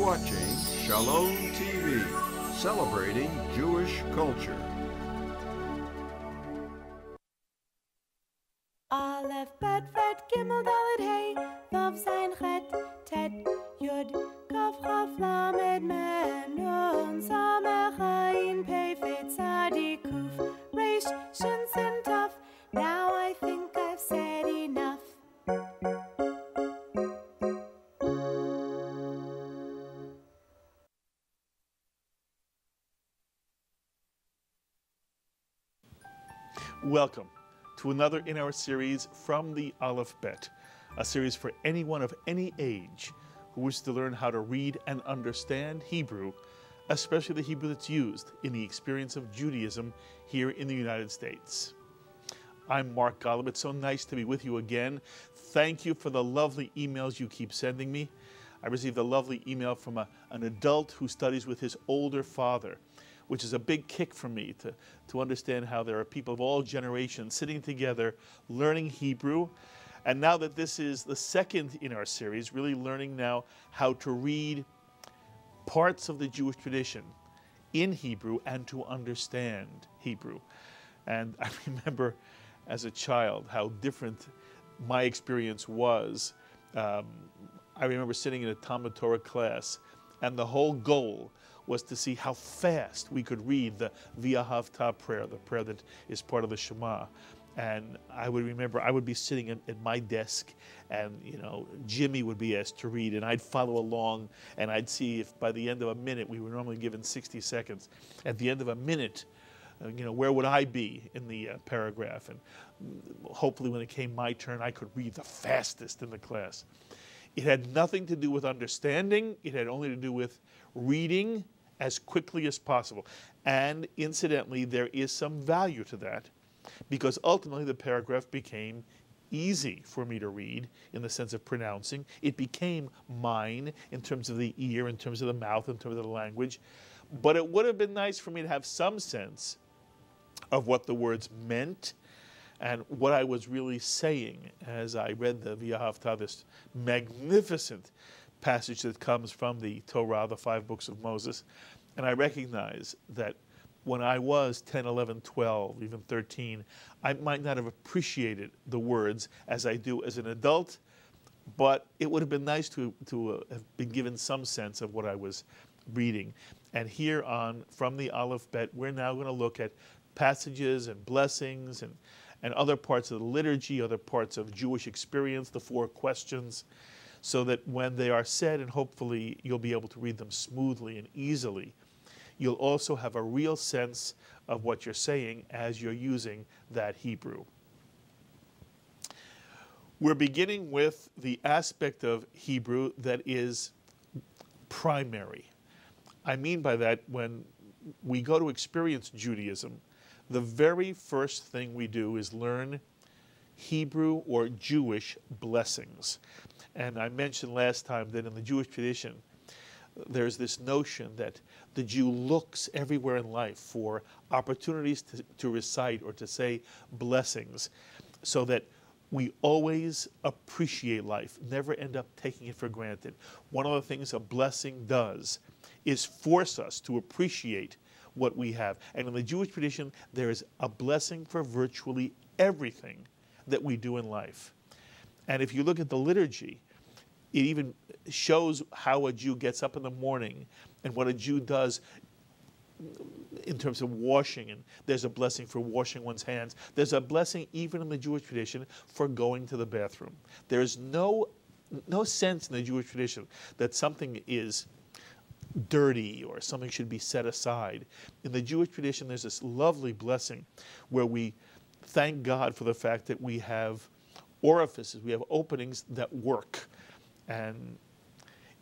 watching Shalom TV, celebrating Jewish culture. Aleph-Bet, Ret, Gimel, Dalet, Hey, Vav, Zayin, Chet, Tet, Yud, Kaf, Chaf, Lamed, Mem, Nun, Samech, Ayin, Pei, Fet, Tzadi, Kuf, Reish, Shin, Sin, Taf. Now I think I've said enough. Welcome to another in our series from the Aleph-Bet, a series for anyone of any age who wishes to learn how to read and understand Hebrew, especially the Hebrew that's used in the experience of Judaism here in the United States. I'm Mark Golub. It's so nice to be with you again. Thank you for the lovely emails you keep sending me. I received a lovely email from an adult who studies with his older father, which is a big kick for me to understand how there are people of all generations sitting together learning Hebrew. And now that this is the second in our series, really learning now how to read parts of the Jewish tradition in Hebrew and to understand Hebrew. And I remember as a child how different my experience was. I remember sitting in a Talmud Torah class, and the whole goal was to see how fast we could read the V'ahavta prayer, the prayer that is part of the Shema. And I would remember I would be sitting at my desk, and Jimmy would be asked to read, and I'd follow along, and I'd see if by the end of a minute, we were normally given 60 seconds. At the end of a minute, where would I be in the paragraph? And hopefully when it came my turn, I could read the fastest in the class. It had nothing to do with understanding. It had only to do with reading as quickly as possible. And incidentally, there is some value to that, because ultimately the paragraph became easy for me to read in the sense of pronouncing. It became mine in terms of the ear, in terms of the mouth, in terms of the language. But it would have been nice for me to have some sense of what the words meant and what I was really saying as I read the V'ahavta, this magnificent passage that comes from the Torah, the 5 books of Moses. And I recognize that when I was 10, 11, 12, even 13, I might not have appreciated the words as I do as an adult, but it would have been nice to have been given some sense of what I was reading. And here on, from the Aleph-Bet, we're now going to look at passages and blessings and other parts of the liturgy, other parts of Jewish experience, the 4 questions, so that when they are said, and hopefully you'll be able to read them smoothly and easily, you'll also have a real sense of what you're saying as you're using that Hebrew. We're beginning with the aspect of Hebrew that is primary. I mean by that, when we go to experience Judaism, the very first thing we do is learn Hebrew or Jewish blessings. And I mentioned last time that in the Jewish tradition, there's this notion that the Jew looks everywhere in life for opportunities to recite or to say blessings, so that we always appreciate life, never end up taking it for granted. One of the things a blessing does is force us to appreciate what we have. And in the Jewish tradition, there is a blessing for virtually everything that we do in life. And if you look at the liturgy, it even shows how a Jew gets up in the morning and what a Jew does in terms of washing. And there's a blessing for washing one's hands. There's a blessing even in the Jewish tradition for going to the bathroom. There's no sense in the Jewish tradition that something is dirty or something should be set aside. In the Jewish tradition, there's this lovely blessing where we thank God for the fact that we have orifices, we have openings that work. And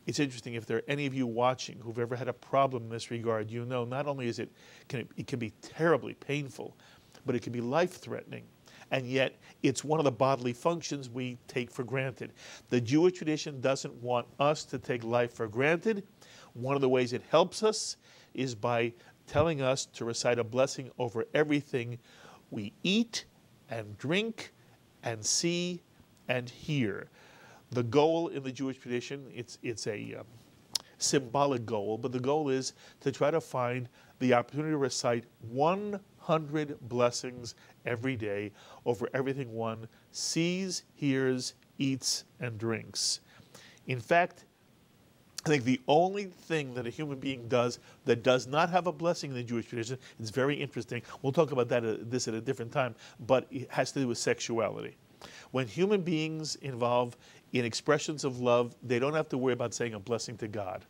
it's interesting, if there are any of you watching who've ever had a problem in this regard, you know not only is it can be terribly painful, but it can be life-threatening. And yet, it's one of the bodily functions we take for granted. The Jewish tradition doesn't want us to take life for granted. One of the ways it helps us is by telling us to recite a blessing over everything we eat and drink and see and hear. The goal in the Jewish tradition, it's a symbolic goal, but the goal is to try to find the opportunity to recite 100 blessings every day over everything one sees, hears, eats, and drinks. In fact, I think the only thing that a human being does that does not have a blessing in the Jewish tradition, it's very interesting. We'll talk about this at a different time, but it has to do with sexuality. When human beings involve in expressions of love, they don't have to worry about saying a blessing to God.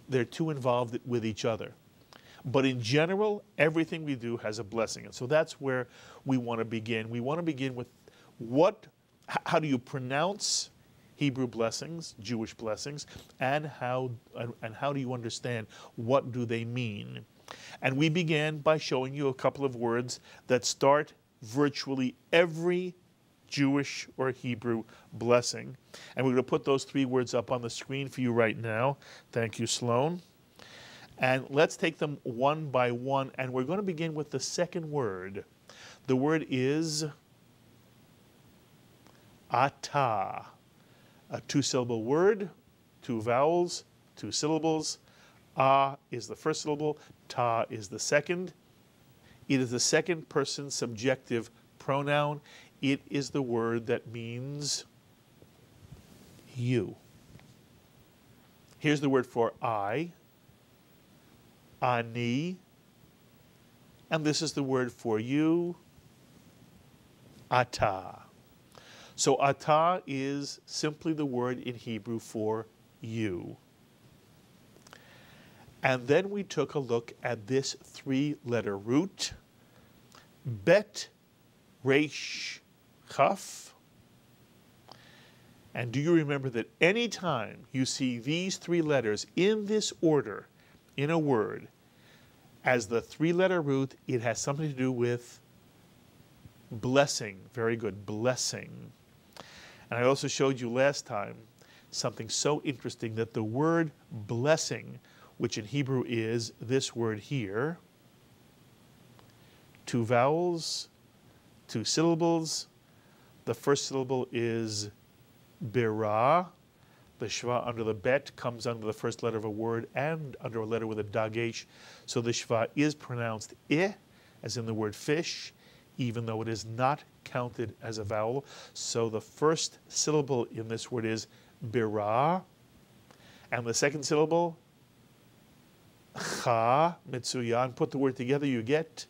They're too involved with each other. But in general, everything we do has a blessing. And so that's where we want to begin. We want to begin with how do you pronounce Hebrew blessings, Jewish blessings, and how do you understand what do they mean? And we began by showing you a couple of words that start virtually every Jewish or Hebrew blessing. And we're going to put those 3 words up on the screen for you right now. Thank you, Sloan. And let's take them one by one, and we're going to begin with the second word. The word is atah. A 2-syllable word, 2 vowels, 2 syllables. Ah is the first syllable, ta is the second. It is the second person subjective pronoun. It is the word that means you. Here's the word for I, ani, and this is the word for you, atah. So atah is simply the word in Hebrew for you. And then we took a look at this 3-letter root, bet, resh, chaf. And do you remember that any time you see these 3 letters in this order in a word, as the 3-letter root, it has something to do with blessing. Very good, blessing. And I also showed you last time something so interesting, that the word blessing, which in Hebrew is this word here, 2 vowels, 2 syllables. The first syllable is birah. The shva under the bet comes under the first letter of a word and under a letter with a dagesh. So the shva is pronounced I, as in the word fish, even though it is not counted as a vowel. So the first syllable in this word is birah, and the second syllable, cha, mitsuyan. Put the word together, you get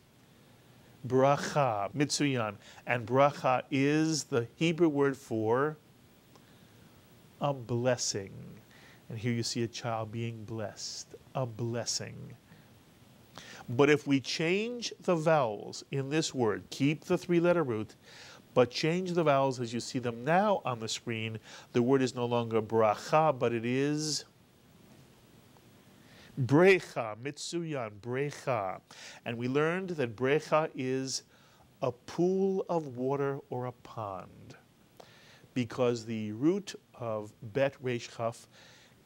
bracha, mitsuyan. And bracha is the Hebrew word for a blessing. And here you see a child being blessed, a blessing. But if we change the vowels in this word, keep the 3-letter root, but change the vowels as you see them now on the screen, the word is no longer bracha, but it is brecha, mitsuyan, brecha. And we learned that brecha is a pool of water or a pond, because the root of bet resh chaf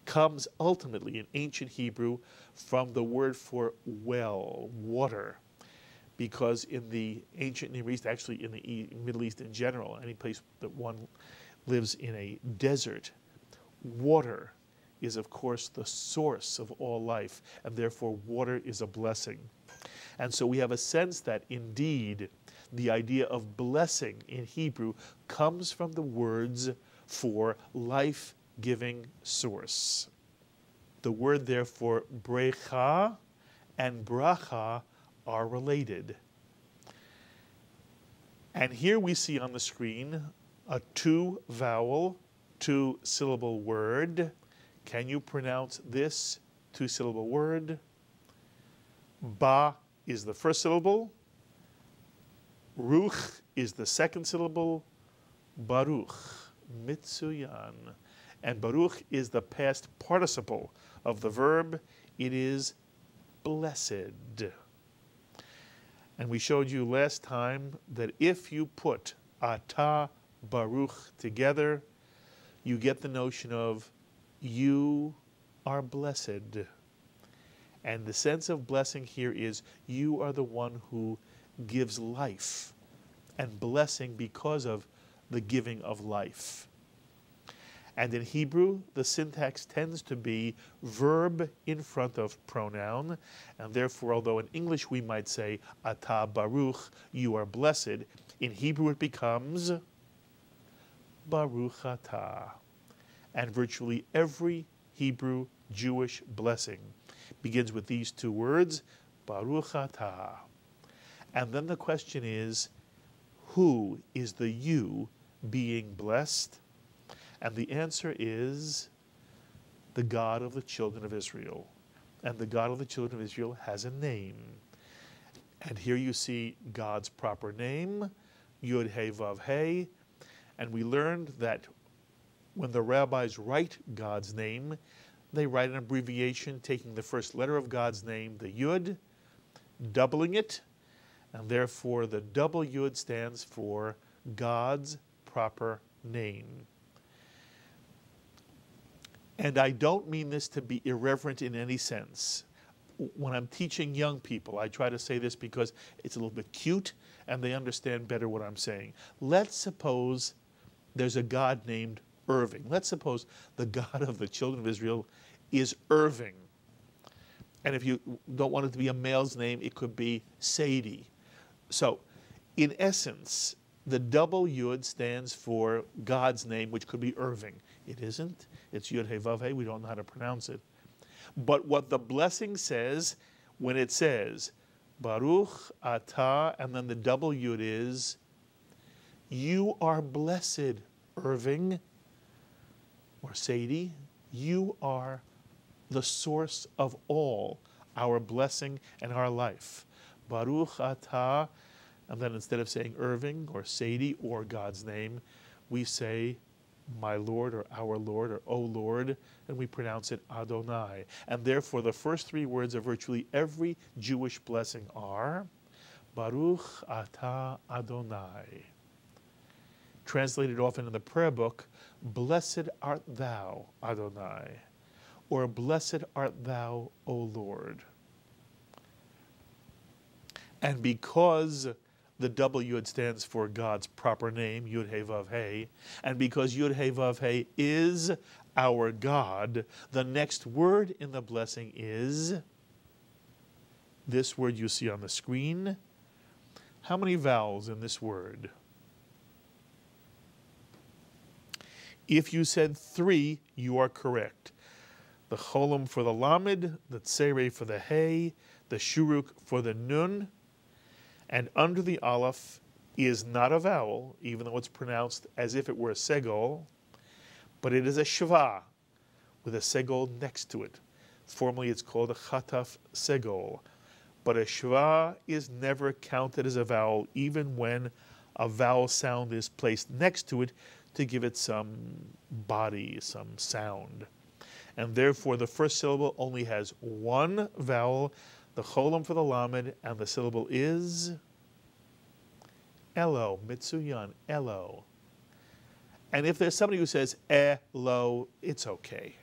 comes ultimately in ancient Hebrew from the word for well, water. Because in the ancient Near East, actually in the Middle East in general, any place that one lives in a desert, water is of course the source of all life, and therefore water is a blessing. And so we have a sense that indeed the idea of blessing in Hebrew comes from the words for life-giving source. The word therefore brecha and bracha are related. And here we see on the screen a 2-vowel, 2-syllable word. Can you pronounce this 2-syllable word? Ba is the first syllable. Ruch is the second syllable. Baruch, mitsuyan. And baruch is the past participle of the verb. It is blessed. And we showed you last time that if you put atah, baruch together, you get the notion of you are blessed. And the sense of blessing here is you are the one who gives life, and blessing because of the giving of life. And in Hebrew, the syntax tends to be verb in front of pronoun. And therefore, although in English we might say, Ata Baruch, you are blessed, in Hebrew it becomes Baruch Ata. And virtually every Hebrew Jewish blessing begins with these two words, Baruch Ata. And then the question is, who is the you being blessed? And the answer is the God of the children of Israel. And the God of the children of Israel has a name. And here you see God's proper name, Yud He Vav He. And we learned that when the rabbis write God's name, they write an abbreviation taking the first letter of God's name, the Yud, doubling it, and therefore the double Yud stands for God's proper name. And I don't mean this to be irreverent in any sense. When I'm teaching young people, I try to say this because it's a little bit cute and they understand better what I'm saying. Let's suppose there's a God named Irving. Let's suppose the God of the children of Israel is Irving. And if you don't want it to be a male's name, it could be Sadie. So, in essence, the double Yud stands for God's name, which could be Irving. It isn't. It's Yud He Vav He. We don't know how to pronounce it. But what the blessing says, when it says, Baruch Atah, and then the double Yud is, you are blessed, Irving, or Sadie. You are the source of all our blessing and our life. Baruch Atah, and then instead of saying Irving or Sadie or God's name, we say my Lord or our Lord or O Lord, and we pronounce it Adonai. And therefore the first three words of virtually every Jewish blessing are Baruch Atah Adonai. Translated often in the prayer book, Blessed art thou, Adonai, or Blessed art thou, O Lord. And because the double Yud stands for God's proper name, Yud He Vav He, and because Yud He Vav He is our God, the next word in the blessing is this word you see on the screen. How many vowels in this word? If you said 3, you are correct. The Cholam for the Lamed, the Tzere for the He, the Shuruk for the Nun, and under the Aleph is not a vowel, even though it's pronounced as if it were a segol, but it is a shva with a segol next to it. Formally, it's called a chataf segol. But a shva is never counted as a vowel, even when a vowel sound is placed next to it to give it some body, some sound. And therefore, the first syllable only has one vowel, the cholam for the lamed, and the syllable is elo, mitsuyan, elo. And if there's somebody who says elo, it's okay.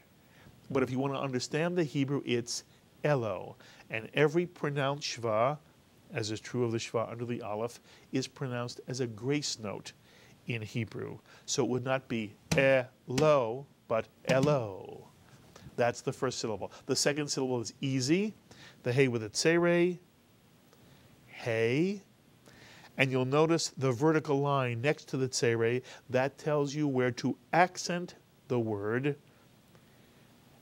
But if you want to understand the Hebrew, it's elo. And every pronounced shva, as is true of the shva under the aleph, is pronounced as a grace note in Hebrew. So it would not be elo, but elo. That's the first syllable. The second syllable is easy. The hey with a tzere, hey. And you'll notice the vertical line next to the tzere, that tells you where to accent the word.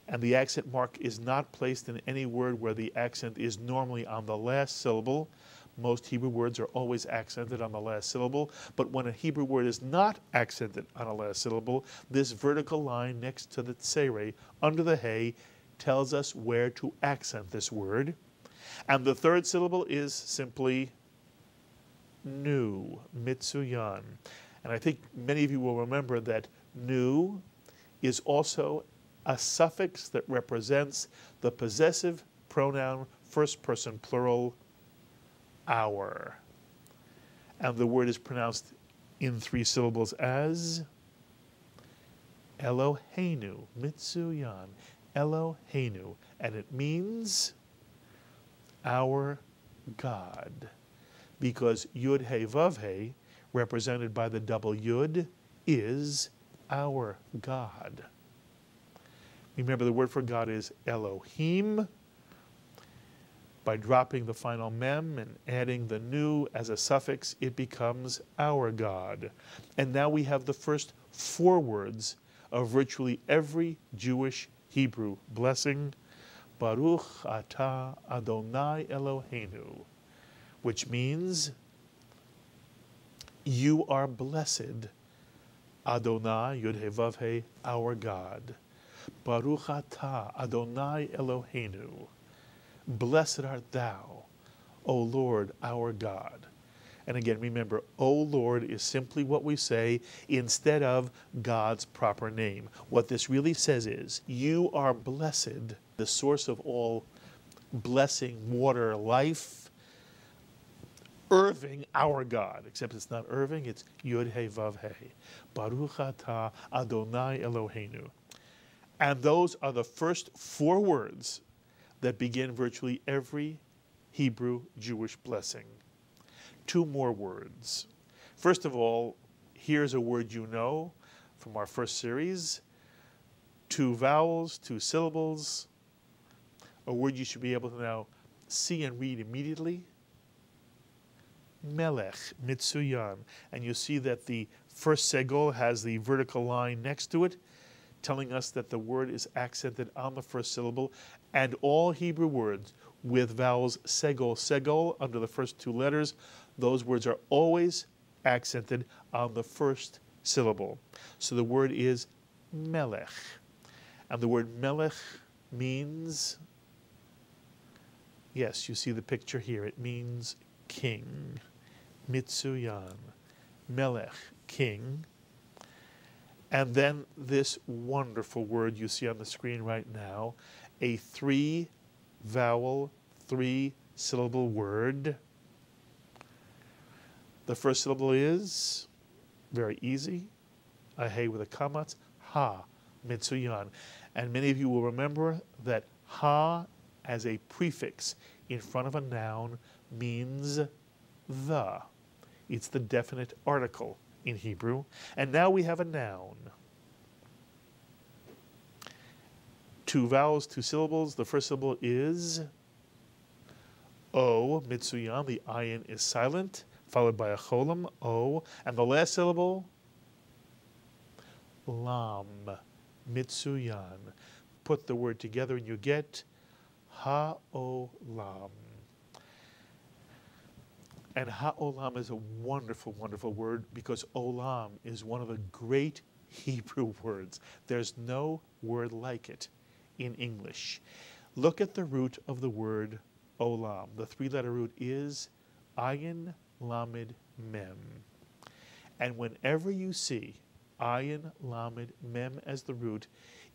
And the accent mark is not placed in any word where the accent is normally on the last syllable. Most Hebrew words are always accented on the last syllable. But when a Hebrew word is not accented on a last syllable, this vertical line next to the tzere, under the hey, tells us where to accent this word. And the third syllable is simply nu, mitsuyan. And I think many of you will remember that nu is also a suffix that represents the possessive pronoun first person plural, our. And the word is pronounced in 3 syllables as Eloheinu, mitsuyan, Eloheinu. And it means our God. Because Yud He Vav He, represented by the double Yud, is our God. Remember, the word for God is Elohim. By dropping the final mem and adding the nu as a suffix, it becomes our God. And now we have the first 4 words of virtually every Jewish Hebrew blessing, Baruch atah Adonai Eloheinu, which means, you are blessed, Adonai, Yud He Vav He, our God. Baruch atah Adonai Eloheinu. Blessed art thou, O Lord, our God. And again, remember, O Lord is simply what we say instead of God's proper name. What this really says is, you are blessed, the source of all blessing, water, life, Irving, our God. Except it's not Irving, it's Yud He Vav He. Baruch atah Adonai Eloheinu. And those are the first 4 words that begin virtually every Hebrew Jewish blessing. 2 more words. First of all, here's a word you know from our first series. 2 vowels, 2 syllables. A word you should be able to now see and read immediately. Melech, Mitsuyan. And you see that the first segol has the vertical line next to it, telling us that the word is accented on the first syllable, and all Hebrew words with vowels segol, segol under the first 2 letters, those words are always accented on the first syllable. So the word is melech. And the word melech means, yes, you see the picture here, it means king. Mitsuyan. Melech, king. And then this wonderful word you see on the screen right now, a 3-vowel, 3-syllable word. The first syllable is, very easy, a hey with a kamatz, ha, mitsuyan. And many of you will remember that ha as a prefix in front of a noun means the. It's the definite article in Hebrew. And now we have a noun. 2 vowels, 2 syllables. The first syllable is O, mitsuyan. The ayin is silent, followed by a cholam, O. And the last syllable, lam, mitsuyan. Put the word together and you get ha'olam. And ha'olam is a wonderful, wonderful word because olam is one of the great Hebrew words. There's no word like it in English. Look at the root of the word olam. The 3-letter root is ayin lamed mem. And whenever you see ayin lamed mem as the root,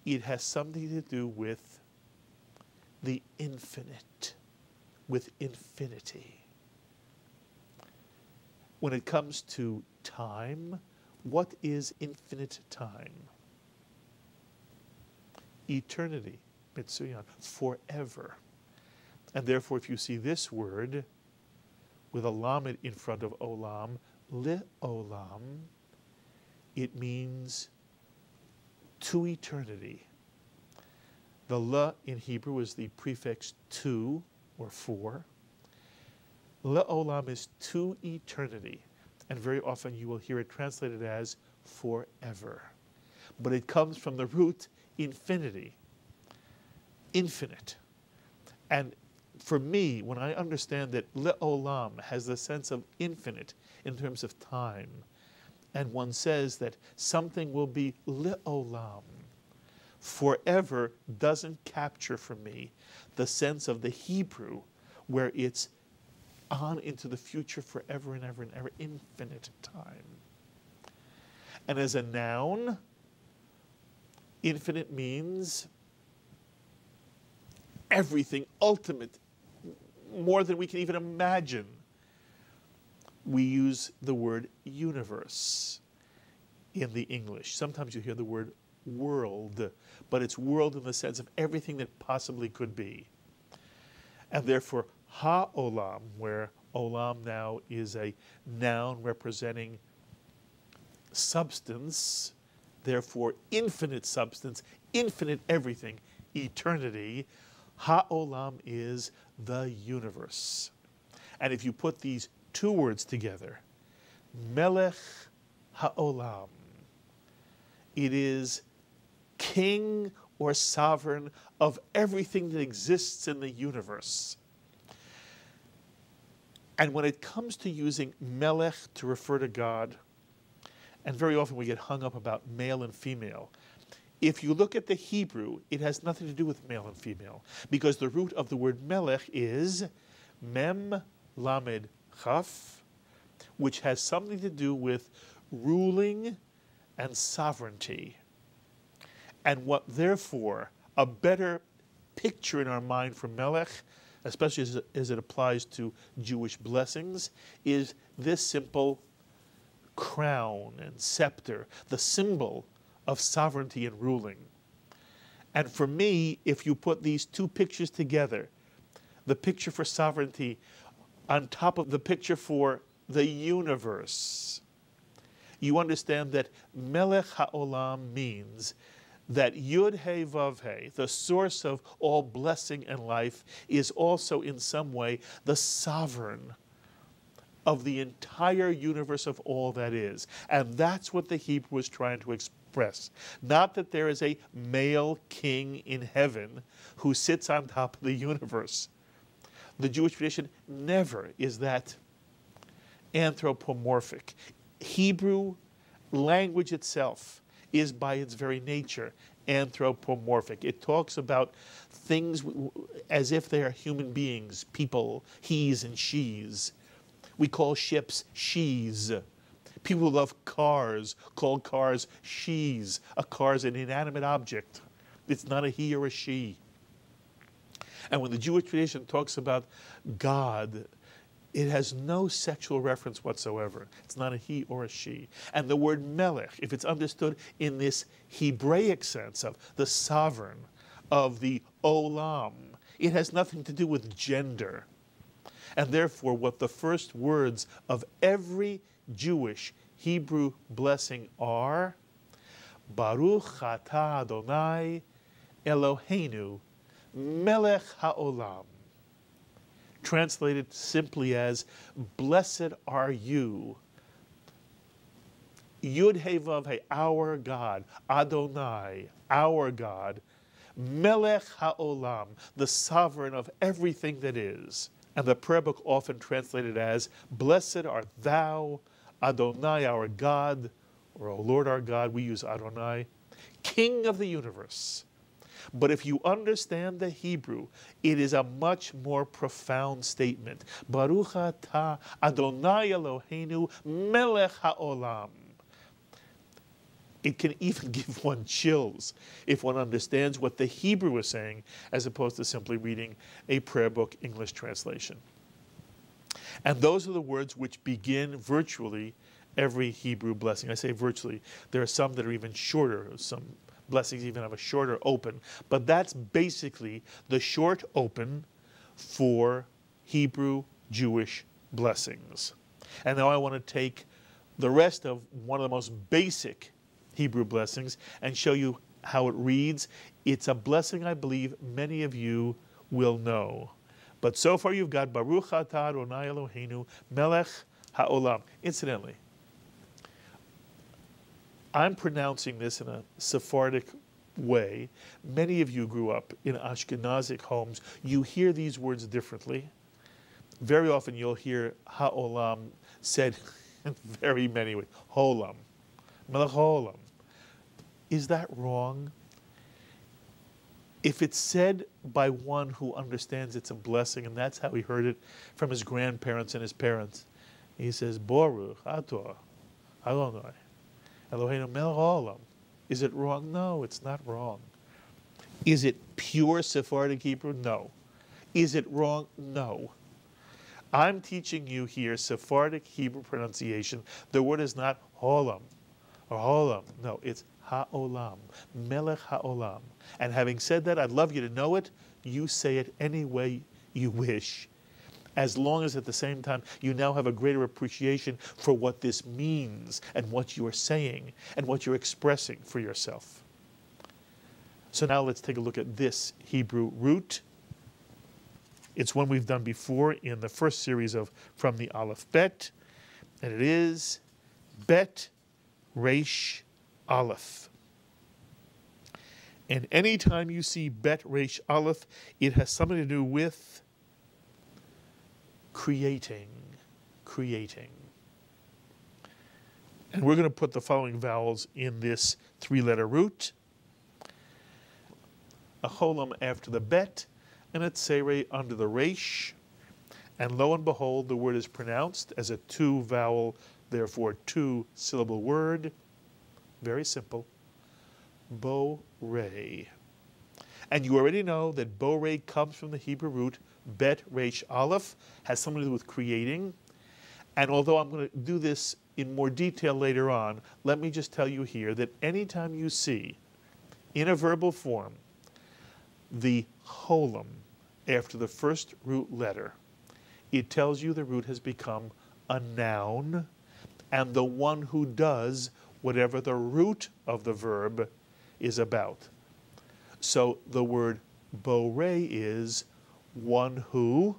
it has something to do with the infinite, with infinity. When it comes to time, what is infinite time? Eternity, mitsuyan, forever. And therefore, if you see this word with a lamed in front of olam, li-olam, it means to eternity. The la in Hebrew is the prefix to or for. Le'olam is to eternity, and very often you will hear it translated as forever. But it comes from the root infinity, infinite. And for me, when I understand that le'olam has the sense of infinite in terms of time, and one says that something will be le'olam, forever doesn't capture for me the sense of the Hebrew where it's on into the future forever and ever and ever, infinite time. And as a noun, infinite means everything, ultimate, more than we can even imagine. We use the word universe in the English. Sometimes you hear the word world, but it's world in the sense of everything that possibly could be. And therefore, ha'olam, where olam now is a noun representing substance therefore infinite substance, infinite everything, eternity. Ha'olam is the universe. And if you put these two words together, Melech Ha'olam, it is king or sovereign of everything that exists in the universe. And when it comes to using Melech to refer to God, and very often we get hung up about male and female, if you look at the Hebrew, it has nothing to do with male and female, because the root of the word Melech is Mem Lamed Chaf, which has something to do with ruling and sovereignty. And what, therefore, a better picture in our mind for Melech, especially as it applies to Jewish blessings, is this simple crown and scepter, the symbol of sovereignty and ruling. And for me, if you put these two pictures together, the picture for sovereignty on top of the picture for the universe, you understand that Melech HaOlam means that Yud He Vav He, the source of all blessing and life, is also in some way the sovereign of the entire universe of all that is. And that's what the Hebrew is trying to express. Not that there is a male king in heaven who sits on top of the universe. The Jewish tradition never is that anthropomorphic. Hebrew language itself is by its very nature anthropomorphic. It talks about things as if they are human beings, people, he's and she's. We call ships she's. People who love cars call cars she's. A car is an inanimate object. It's not a he or a she. And when the Jewish tradition talks about God, it has no sexual reference whatsoever. It's not a he or a she. And the word melech, if it's understood in this Hebraic sense of the sovereign, of the olam, it has nothing to do with gender. And therefore, what the first words of every Jewish Hebrew blessing are, Baruch atah Adonai Eloheinu melech haolam. Translated simply as, blessed are you, Yud He Vav He, our God, Adonai, our God, Melech HaOlam, the sovereign of everything that is. And the prayer book often translated as, blessed art thou, Adonai, our God, or O Lord our God, we use Adonai, King of the universe. But if you understand the Hebrew, it is a much more profound statement. Baruch atah Adonai Eloheinu melech haolam. It can even give one chills if one understands what the Hebrew is saying, as opposed to simply reading a prayer book English translation. And those are the words which begin virtually every Hebrew blessing. I say virtually. There are some that are even shorter. Some blessings even have a shorter open. But that's basically the short open for Hebrew Jewish blessings. And now I want to take the rest of one of the most basic Hebrew blessings and show you how it reads. It's a blessing I believe many of you will know. But so far you've got Baruch atah Adonai Eloheinu melech haolam. Incidentally, I'm pronouncing this in a Sephardic way. Many of you grew up in Ashkenazic homes. You hear these words differently. Very often you'll hear haolam said in very many ways. Holam. Melech haolam. Is that wrong? If it's said by one who understands it's a blessing, and that's how he heard it from his grandparents and his parents, he says, Baruch atah Adonai Eloheinu melech haolam. Is it wrong? No, it's not wrong. Is it pure Sephardic Hebrew? No. Is it wrong? No. I'm teaching you here Sephardic Hebrew pronunciation. The word is not holam or holam. No, it's haolam, melech haolam. And having said that, I'd love you to know it. You say it any way you wish. as long as at the same time you now have a greater appreciation for what this means and what you are saying and what you're expressing for yourself. So now let's take a look at this Hebrew root. It's one we've done before in the first series of From the Aleph-Bet, and it is Bet Resh Aleph. And anytime you see Bet Resh Aleph, it has something to do with creating. And we're going to put the following vowels in this three-letter root. A cholam after the bet, and a tsere under the resh. And lo and behold, the word is pronounced as a two-vowel, therefore two-syllable word. Very simple. Bo-re. And you already know that bo-re comes from the Hebrew root bet resh aleph, has something to do with creating. And although I'm going to do this in more detail later on, let me just tell you here that anytime you see, in a verbal form, the cholam after the first root letter, it tells you the root has become a noun, and the one who does whatever the root of the verb is about. So the word bo-re is one who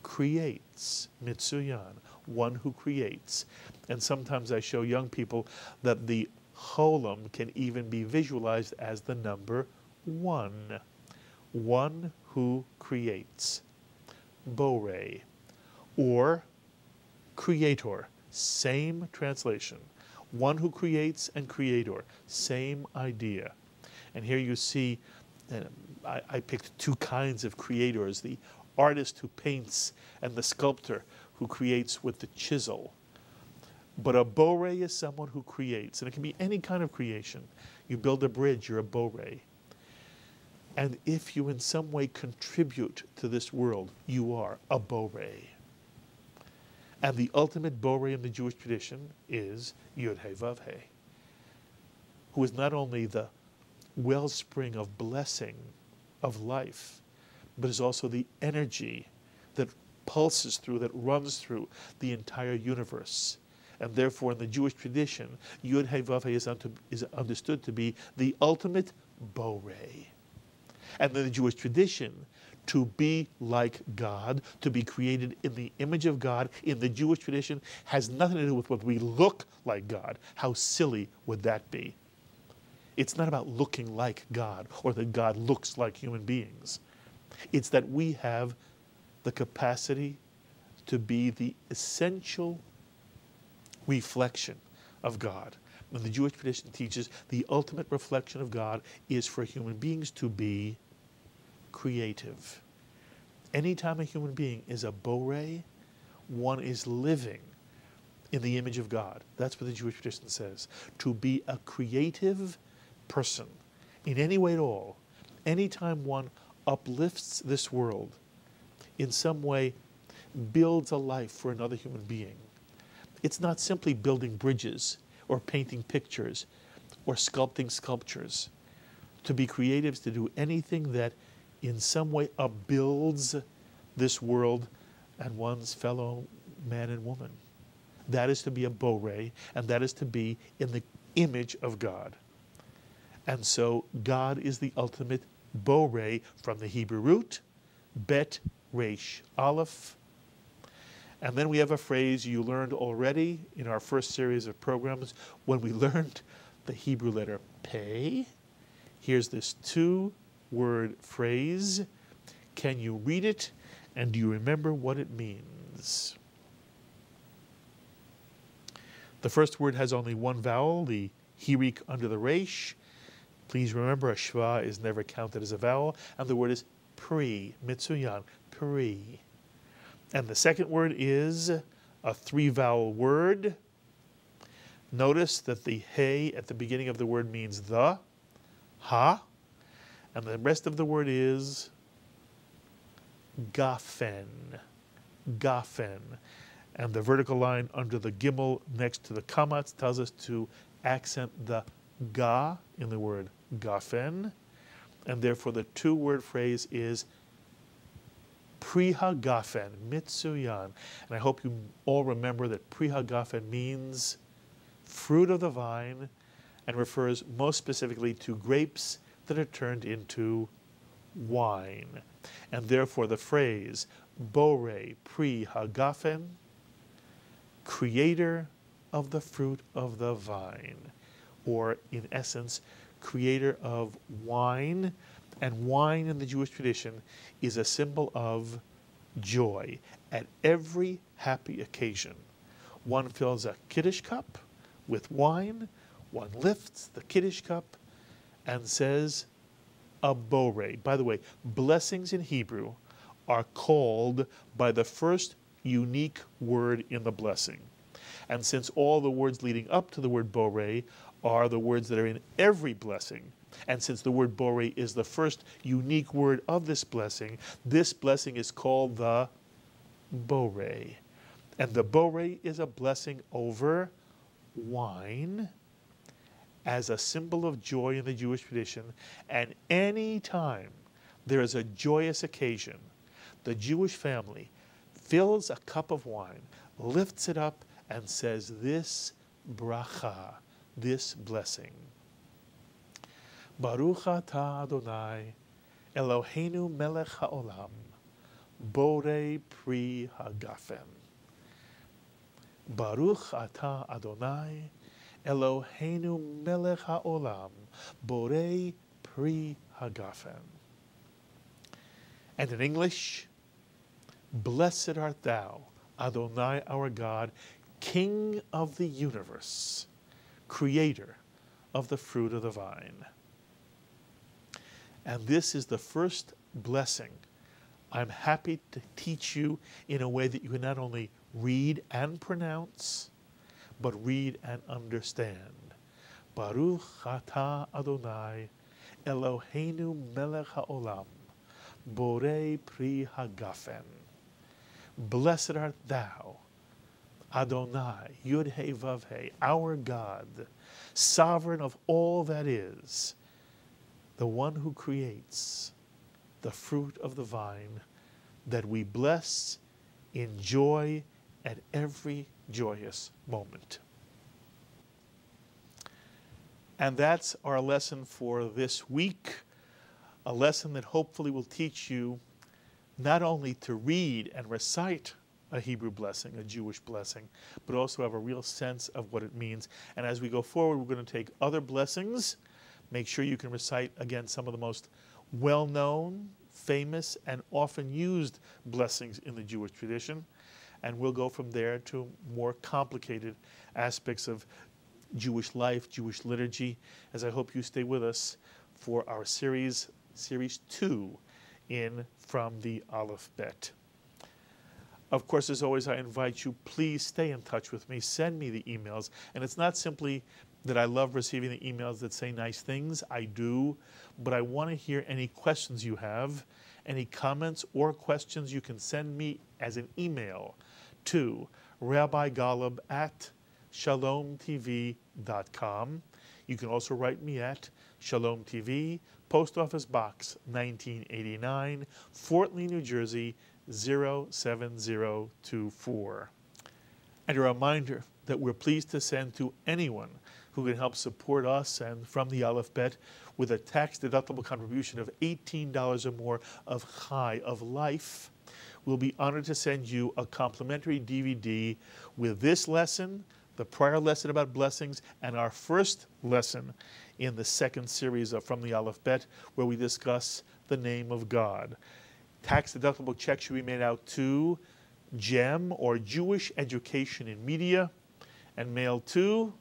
creates, mitsuyan, one who creates. And sometimes I show young people that the cholam can even be visualized as the number one. One who creates. Bo-re. Or creator. Same translation. One who creates and creator. Same idea. And here you see, I picked two kinds of creators. The artist who paints and the sculptor who creates with the chisel. But a bo-re is someone who creates. And it can be any kind of creation. You build a bridge, you're a bo-re. And if you in some way contribute to this world, you are a bo-re. And the ultimate bo-re in the Jewish tradition is Yud-He Vav-He, who is not only the wellspring of blessing, of life, but is also the energy that pulses through, that runs through the entire universe. And therefore, in the Jewish tradition, Yud-He Vav-He is understood to be the ultimate bo-re. And in the Jewish tradition, to be like God, to be created in the image of God, in the Jewish tradition, has nothing to do with what we look like God. How silly would that be? It's not about looking like God or that God looks like human beings. It's that we have the capacity to be the essential reflection of God. And the Jewish tradition teaches the ultimate reflection of God is for human beings to be creative. Anytime a human being is a bo-re, one is living in the image of God. That's what the Jewish tradition says. To be a creative person in any way at all, anytime one uplifts this world, in some way builds a life for another human being. It's not simply building bridges or painting pictures or sculpting sculptures. To be creative is to do anything that in some way upbuilds this world and one's fellow man and woman. That is to be a bo-re, and that is to be in the image of God. And so God is the ultimate bo-re from the Hebrew root, bet resh aleph. And then we have a phrase you learned already in our first series of programs when we learned the Hebrew letter pei. Here's this two-word phrase. Can you read it, and do you remember what it means? The first word has only one vowel, the hirik under the resh. Please remember, a shva is never counted as a vowel, and the word is pri, mitsuyan, pri. And the second word is a three-vowel word. Notice that the he at the beginning of the word means the, ha, and the rest of the word is gafen, gafen. And the vertical line under the gimel next to the kamatz tells us to accent the ga in the word gafen, and therefore the two-word phrase is Pri Hagafen, Mitsuyan. And I hope you all remember that Pri Hagafen means fruit of the vine and refers most specifically to grapes that are turned into wine. And therefore the phrase Bore Pri Hagafen, creator of the fruit of the vine, or in essence, creator of wine. And wine in the Jewish tradition is a symbol of joy. At every happy occasion, one fills a Kiddush cup with wine, one lifts the Kiddush cup and says a bore. By the way, blessings in Hebrew are called by the first unique word in the blessing. And since all the words leading up to the word bore are the words that are in every blessing, and since the word bore is the first unique word of this blessing is called the bore. And the bore is a blessing over wine as a symbol of joy in the Jewish tradition. And any time there is a joyous occasion, the Jewish family fills a cup of wine, lifts it up, and says this bracha, this blessing. Baruch atah Adonai, Eloheinu melech haolam, borei pri hagafen. Baruch atah Adonai, Eloheinu melech haolam, borei pri hagafen. And in English, blessed art thou, Adonai our God, King of the universe, creator of the fruit of the vine. And this is the first blessing I'm happy to teach you in a way that you can not only read and pronounce, but read and understand. Baruch atah Adonai, Eloheinu melech haolam, borei pri hagafen. Blessed art thou, Adonai, Yud He Vav He, our God, sovereign of all that is, the one who creates the fruit of the vine that we bless, enjoy at every joyous moment. And that's our lesson for this week, a lesson that hopefully will teach you not only to read and recite a Hebrew blessing, a Jewish blessing, but also have a real sense of what it means. And as we go forward, we're going to take other blessings. Make sure you can recite, again, some of the most well-known, famous, and often used blessings in the Jewish tradition. And we'll go from there to more complicated aspects of Jewish life, Jewish liturgy, as I hope you stay with us for our series 2 in From the Aleph-Bet. Of course, as always, I invite you, please stay in touch with me. Send me the emails. And it's not simply that I love receiving the emails that say nice things. I do. But I want to hear any questions you have, any comments or questions you can send me as an email to Rabbi Golub at shalomtv.com. You can also write me at Shalom TV, Post Office Box 1989, Fort Lee, New Jersey, 07024. And a reminder that we're pleased to send to anyone who can help support us and From the Aleph-Bet with a tax-deductible contribution of $18 or more of Chai, of life. We'll be honored to send you a complimentary DVD with this lesson, the prior lesson about blessings, and our first lesson in the second series of From the Aleph-Bet, where we discuss the name of God. Tax-deductible checks should be made out to GEM, or Jewish Education in Media, and mailed to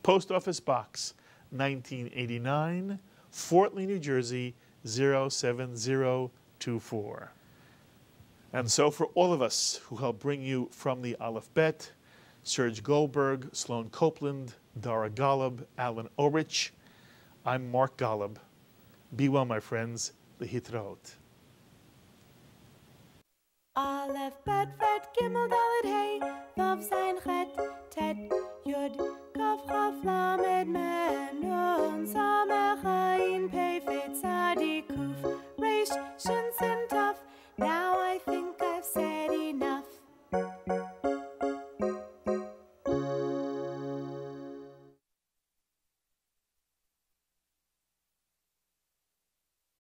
Post Office Box 1989, Fort Lee, New Jersey, 07024. And so for all of us who help bring you From the Aleph-Bet, Serge Goldberg, Sloan Copeland, Dara Golub, Alan Orich, I'm Mark Golub. Be well, my friends. Lehitraot. Aleph, Bet, Vet, Gimel, Dalet, Hey, Vav, Zayin, Chet, Tet, Yud, Kaf, Chaf, Lamed, Mem, Nun, Sameh.